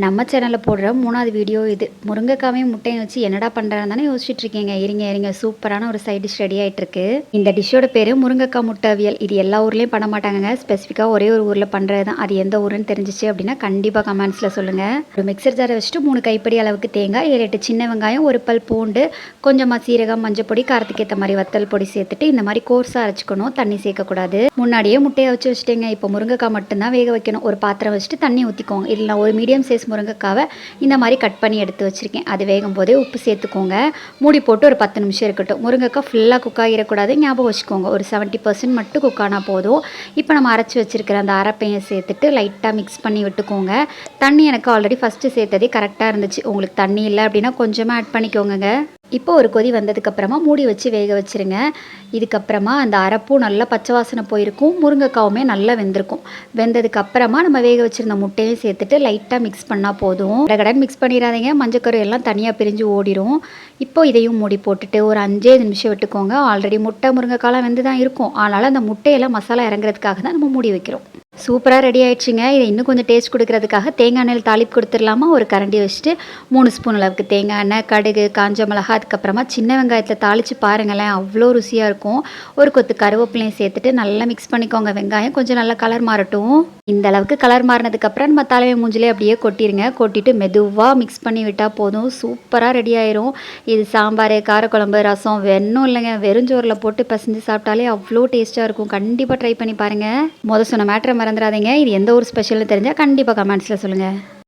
நம்ம சேனலில் போடுற 3வது வீடியோ இது. முருங்கைக்காவையும் முட்டையும் வச்சு என்னடா பண்ணுறேன்னு தானே யோசிச்சுட்டு இருக்கீங்க. இருங்க சூப்பரான ஒரு சைட் டிஷ் ரெடி ஆகிட்டு இருக்கு. இந்த டிஷ்ஷோட பேர் முருங்கைக்காய் முட்டை அவியல். இது எல்லா ஊர்லேயும் பண்ண மாட்டாங்க, ஸ்பெசிஃபிக்காக ஒரே ஒரு ஊரில் பண்ணுறது தான். அது எந்த ஊருன்னு தெரிஞ்சிச்சு அப்படின்னா கண்டிப்பாக கமெண்ட்ஸில் சொல்லுங்கள். ஒரு மிக்சர் ஜாரை வச்சுட்டு 3 கைப்பிடி அளவுக்கு தேங்காய், 7-8 சின்ன வெங்காயம், ஒரு பல் பூண்டு, கொஞ்சமாக சீரகம், மஞ்சள் பொடி, காரத்துக்கு ஏற்ற மாதிரி வத்தல் பொடி சேர்த்துட்டு இந்த மாதிரி கோர்ஸாக அரைச்சிக்கணும். தண்ணி சேர்க்கக்கூடாது. முன்னாடியே முட்டையை வச்சு வச்சுட்டேங்க. இப்போ முருங்கைக்காய் மட்டும்தான் வேக வைக்கணும். ஒரு பாத்திரம் வச்சுட்டு தண்ணி ஊற்றிக்கோங்க. இல்லை ஒரு மீடியம் சைஸ் முருங்கைக்காவை இந்த மாதிரி கட் பண்ணி எடுத்து வச்சுருக்கேன். அது வேகும் போதே உப்பு சேர்த்துக்கோங்க. மூடி போட்டு ஒரு 10 நிமிஷம் இருக்கட்டும். முருங்கைக்காய் ஃபுல்லாக குக் ஆகிடக்கூடாது, ஞாபகம் வச்சுக்கோங்க. ஒரு 70% மட்டும் குக் ஆனால் போதும். இப்போ நம்ம அரைச்சி வச்சுருக்கிற அந்த அரைப்பையை சேர்த்துட்டு லைட்டாக மிக்ஸ் பண்ணி விட்டுக்கோங்க. தண்ணி எனக்கு ஆல்ரெடி ஃபஸ்ட்டு சேர்த்ததே கரெக்டாக இருந்துச்சு. உங்களுக்கு தண்ணி இல்லை அப்படின்னா கொஞ்சமாக ஆட் பண்ணிக்கோங்க. இப்போ ஒரு கொதி வந்ததுக்கப்புறமா மூடி வச்சு வேக வச்சுருங்க. இதுக்கப்புறமா அந்த அரைப்பும் நல்லா பச்சை வாசனை போயிருக்கும், முருங்கைக்காவுமே நல்லா வெந்திருக்கும். வெந்ததுக்கப்புறமா நம்ம வேக வச்சுருந்த முட்டையும் சேர்த்துட்டு லைட்டாக மிக்ஸ் பண்ணால் போதும். கடகடன் மிக்ஸ் பண்ணிடாதீங்க, மஞ்சக்கரு எல்லாம் தனியாக பிரிஞ்சு ஓடிடும். இப்போ இதையும் மூடி போட்டுட்டு ஒரு 5 நிமிஷம் விட்டுக்கோங்க. ஆல்ரெடி முட்டை முருங்கைக்காலாம் வெந்து தான் இருக்கும், அதனால் அந்த முட்டையெல்லாம் மசாலா இறங்குறதுக்காக தான் நம்ம மூடி வைக்கிறோம். சூப்பராக ரெடி ஆகிடுச்சிங்க. இதை இன்னும் கொஞ்சம் டேஸ்ட் கொடுக்கறதுக்காக தேங்காய் எண்ணெயில் தாளிப்பு கொடுத்துடலாமா. ஒரு கரண்டி வச்சுட்டு 3 ஸ்பூன் அளவுக்கு தேங்காய் எண்ணெய், கடுகு, காஞ்ச மிளகா, அதுக்கப்புறமா சின்ன வெங்காயத்தில் தாளித்து பாருங்களேன், அவ்வளோ ருசியாக இருக்கும். ஒரு கொத்து கருவேப்பிலையும் சேர்த்துட்டு நல்லா மிக்ஸ் பண்ணிக்கோங்க. வெங்காயம் கொஞ்சம் நல்லா கலர் மாறட்டும். இந்த அளவுக்கு கலர் மாறினதுக்கப்புறம் நம்ம தலைமை மூஞ்சிலே அப்படியே கொட்டிடுங்க. கொட்டிட்டு மெதுவாக மிக்ஸ் பண்ணி விட்டால் போதும், சூப்பராக ரெடி ஆயிரும். இது சாம்பார், காரக்குழம்பு, ரசம் வேணும் இல்லைங்க, வெறுஞ்சோரில் போட்டு பசஞ்சு சாப்பிட்டாலே அவ்வளோ டேஸ்ட்டாக இருக்கும். கண்டிப்பாக ட்ரை பண்ணி பாருங்கள். சொன்ன மேட்ரை மறந்துடாதீங்க. இது எந்த ஒரு ஸ்பெஷல்னு தெரிஞ்சால் கண்டிப்பாக கமெண்ட்ஸில் சொல்லுங்கள்.